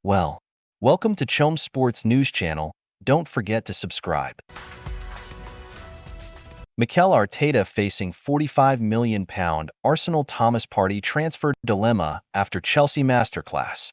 Well, welcome to Chom Sports News Channel. Don't forget to subscribe. Mikel Arteta facing £45 million Arsenal Thomas Partey transfer dilemma after Chelsea masterclass.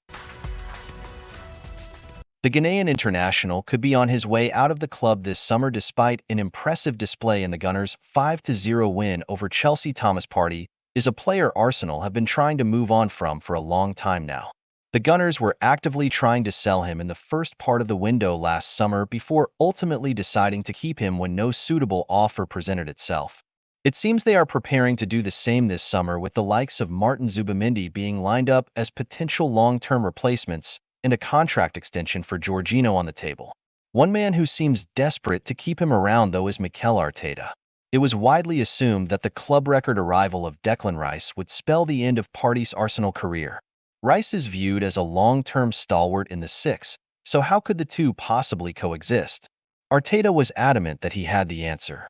The Ghanaian international could be on his way out of the club this summer despite an impressive display in the Gunners' 5-0 win over Chelsea. Thomas Partey is a player Arsenal have been trying to move on from for a long time now. The Gunners were actively trying to sell him in the first part of the window last summer before ultimately deciding to keep him when no suitable offer presented itself. It seems they are preparing to do the same this summer, with the likes of Martin Zubimendi being lined up as potential long-term replacements and a contract extension for Jorginho on the table. One man who seems desperate to keep him around, though, is Mikel Arteta. It was widely assumed that the club record arrival of Declan Rice would spell the end of Partey's Arsenal career. Rice is viewed as a long-term stalwart in the six, so how could the two possibly coexist? Arteta was adamant that he had the answer.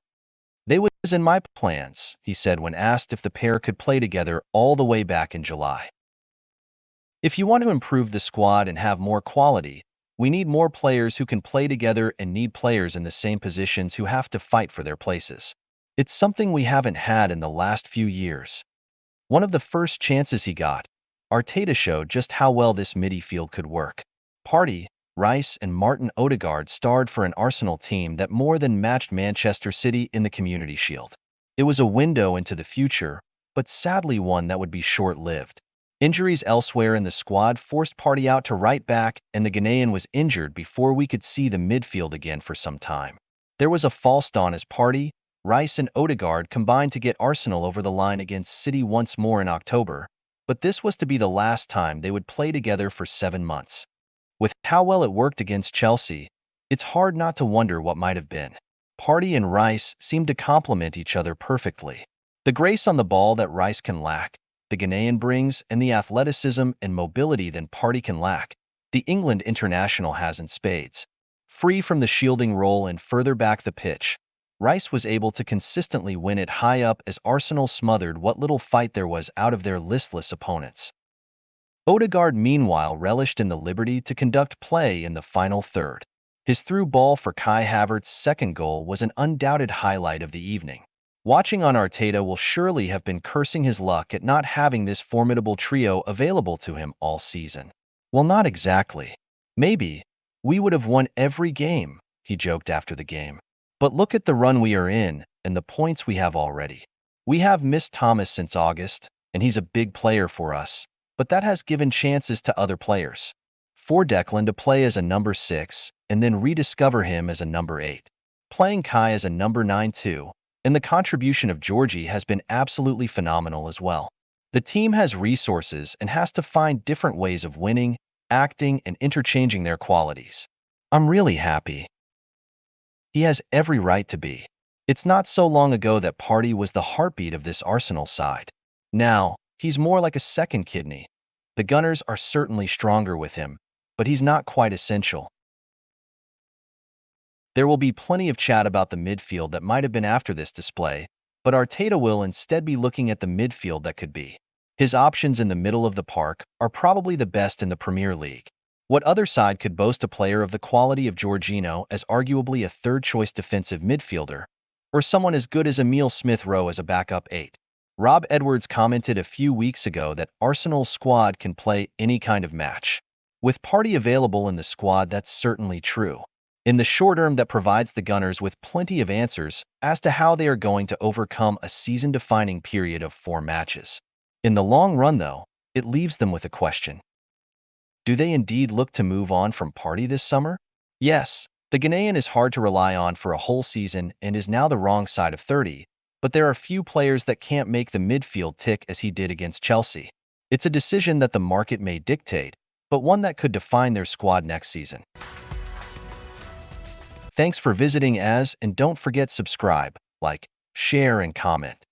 "They was in my plans," he said when asked if the pair could play together all the way back in July. "If you want to improve the squad and have more quality, we need more players who can play together and need players in the same positions who have to fight for their places. It's something we haven't had in the last few years." One of the first chances he got, Arteta showed just how well this midfield could work. Partey, Rice, and Martin Odegaard starred for an Arsenal team that more than matched Manchester City in the Community Shield. It was a window into the future, but sadly one that would be short-lived. Injuries elsewhere in the squad forced Partey out to right back, and the Ghanaian was injured before we could see the midfield again for some time. There was a false dawn as Partey, Rice, and Odegaard combined to get Arsenal over the line against City once more in October, but this was to be the last time they would play together for 7 months. With how well it worked against Chelsea, it's hard not to wonder what might have been. Partey and Rice seemed to complement each other perfectly. The grace on the ball that Rice can lack, the Ghanaian brings, and the athleticism and mobility that Partey can lack, the England international has in spades. Free from the shielding role and further back the pitch, Rice was able to consistently win it high up as Arsenal smothered what little fight there was out of their listless opponents. Odegaard, meanwhile, relished in the liberty to conduct play in the final third. His through ball for Kai Havertz's second goal was an undoubted highlight of the evening. Watching on, Arteta will surely have been cursing his luck at not having this formidable trio available to him all season. "Well, not exactly. Maybe we would have won every game," he joked after the game. "But look at the run we are in and the points we have already. We have missed Thomas since August, and he's a big player for us, but that has given chances to other players. For Declan to play as a number 6 and then rediscover him as a number 8. Playing Kai as a number 9 too, and the contribution of Georgie has been absolutely phenomenal as well. The team has resources and has to find different ways of winning, acting, and interchanging their qualities. I'm really happy. He has every right to be. It's not so long ago that Partey was the heartbeat of this Arsenal side. Now, he's more like a second kidney. The Gunners are certainly stronger with him, but he's not quite essential." There will be plenty of chat about the midfield that might have been after this display, but Arteta will instead be looking at the midfield that could be. His options in the middle of the park are probably the best in the Premier League. What other side could boast a player of the quality of Jorginho as arguably a third-choice defensive midfielder, or someone as good as Emile Smith-Rowe as a backup 8? Rob Edwards commented a few weeks ago that Arsenal's squad can play any kind of match. With Partey available in the squad, that's certainly true. In the short term, that provides the Gunners with plenty of answers as to how they are going to overcome a season-defining period of 4 matches. In the long run, though, it leaves them with a question. Do they indeed look to move on from Partey this summer? Yes, the Ghanaian is hard to rely on for a whole season and is now the wrong side of 30, but there are few players that can't make the midfield tick as he did against Chelsea. It's a decision that the market may dictate, but one that could define their squad next season. Thanks for visiting and don't forget subscribe, like, share, and comment.